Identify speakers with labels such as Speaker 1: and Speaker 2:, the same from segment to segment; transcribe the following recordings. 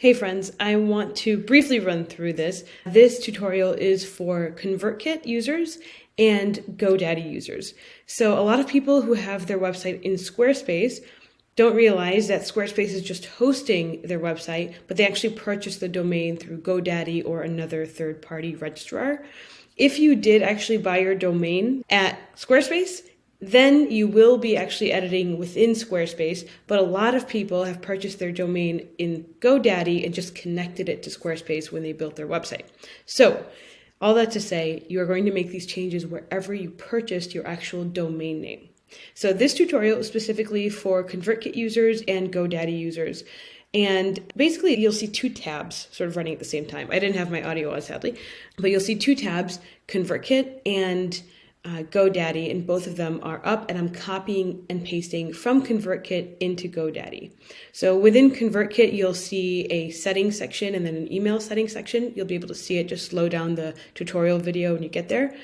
Speaker 1: Hey friends, I want to briefly run through this. This tutorial is for ConvertKit users and Godaddy users. So a lot of people who have their website in Squarespace don't realize that Squarespace is just hosting their website, but they actually purchase the domain through Godaddy or another third-party registrar. If you did actually buy your domain at Squarespace, then you will be actually editing within Squarespace, but a lot of people have purchased their domain in Godaddy and just connected it to Squarespace when they built their website. So all that to say, you are going to make these changes wherever you purchased your actual domain name. So this tutorial is specifically for ConvertKit users and Godaddy users. And basically you'll see two tabs sort of running at the same time. I didn't have my audio on, sadly, but you'll see two tabs, ConvertKit and Godaddy, and both of them are up, and I'm copying and pasting from ConvertKit into Godaddy. So within ConvertKit, you'll see a settings section and then an email settings section. You'll be able to see it. Just slow down the tutorial video when you get there.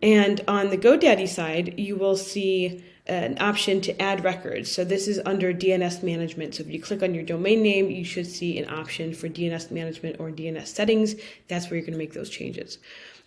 Speaker 1: And on the Godaddy side, you will see an option to add records. So this is under DNS management. So if you click on your domain name, you should see an option for DNS management or DNS settings. That's where you're going to make those changes.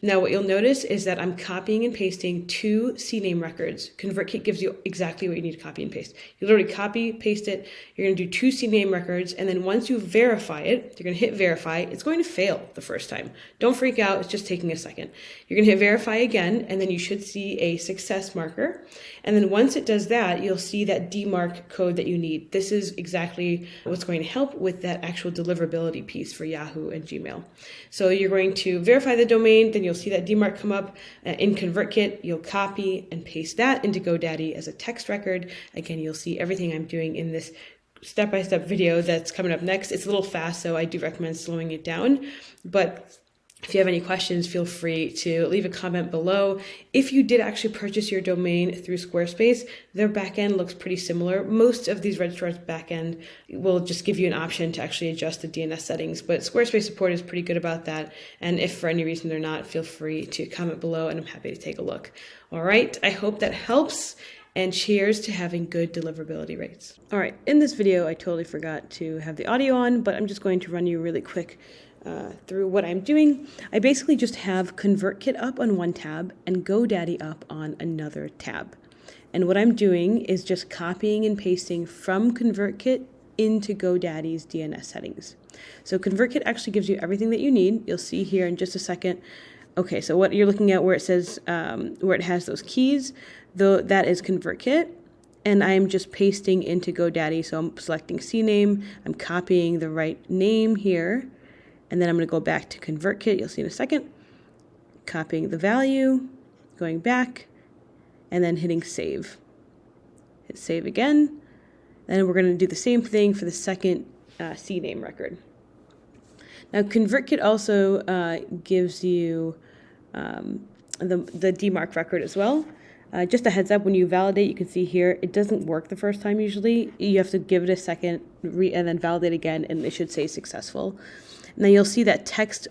Speaker 1: Now, what you'll notice is that I'm copying and pasting two CNAME records. ConvertKit gives you exactly what you need to copy and paste. You literally copy, paste it. You're going to do two CNAME records, and then once you verify it, you're going to hit verify. It's going to fail the first time. Don't freak out. It's just taking a second. You're going to hit verify again, and then you should see a success marker. And then once it does that, you'll see that DMARC code that you need. This is exactly what's going to help with that actual deliverability piece for Yahoo and Gmail. So you're going to verify the domain, then you'll see that DMARC come up in ConvertKit. You'll copy and paste that into Godaddy as a text record. Again, you'll see everything I'm doing in this step-by-step video that's coming up next. It's a little fast, so I do recommend slowing it down. But if you have any questions, feel free to leave a comment below. If you did actually purchase your domain through Squarespace, their backend looks pretty similar. Most of these registrars' backend will just give you an option to actually adjust the DNS settings, but Squarespace support is pretty good about that. And if for any reason they're not, feel free to comment below and I'm happy to take a look. All right, I hope that helps. And cheers to having good deliverability rates. All right, in this video, I totally forgot to have the audio on, but I'm just going to run you really quick through what I'm doing. I basically just have ConvertKit up on one tab and GoDaddy up on another tab. And what I'm doing is just copying and pasting from ConvertKit into GoDaddy's DNS settings. So ConvertKit actually gives you everything that you need. You'll see here in just a second. Okay, so what you're looking at where it says, where it has those keys, that is ConvertKit. And I'm just pasting into GoDaddy. So I'm selecting CNAME, I'm copying the right name here. And then I'm going to go back to ConvertKit. You'll see in a second. Copying the value, going back, and then hitting save. Hit save again. Then we're going to do the same thing for the second CNAME record. Now, ConvertKit also gives you the DMARC record as well. Just a heads up, when you validate, you can see here, it doesn't work the first time usually. You have to give it a second and then validate again, and it should say successful. Now you'll see that text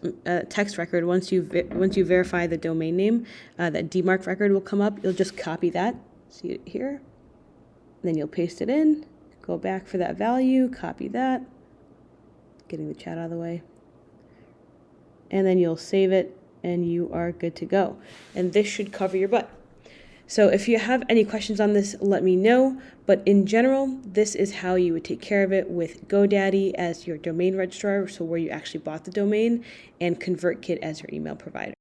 Speaker 1: record once you verify the domain name, that DMARC record will come up. You'll just copy that, see it here, then you'll paste it in, go back for that value, copy that, getting the chat out of the way, and then you'll save it, and you are good to go. And this should cover your butt. So if you have any questions on this, let me know. But in general, this is how you would take care of it with GoDaddy as your domain registrar, so where you actually bought the domain, and ConvertKit as your email provider.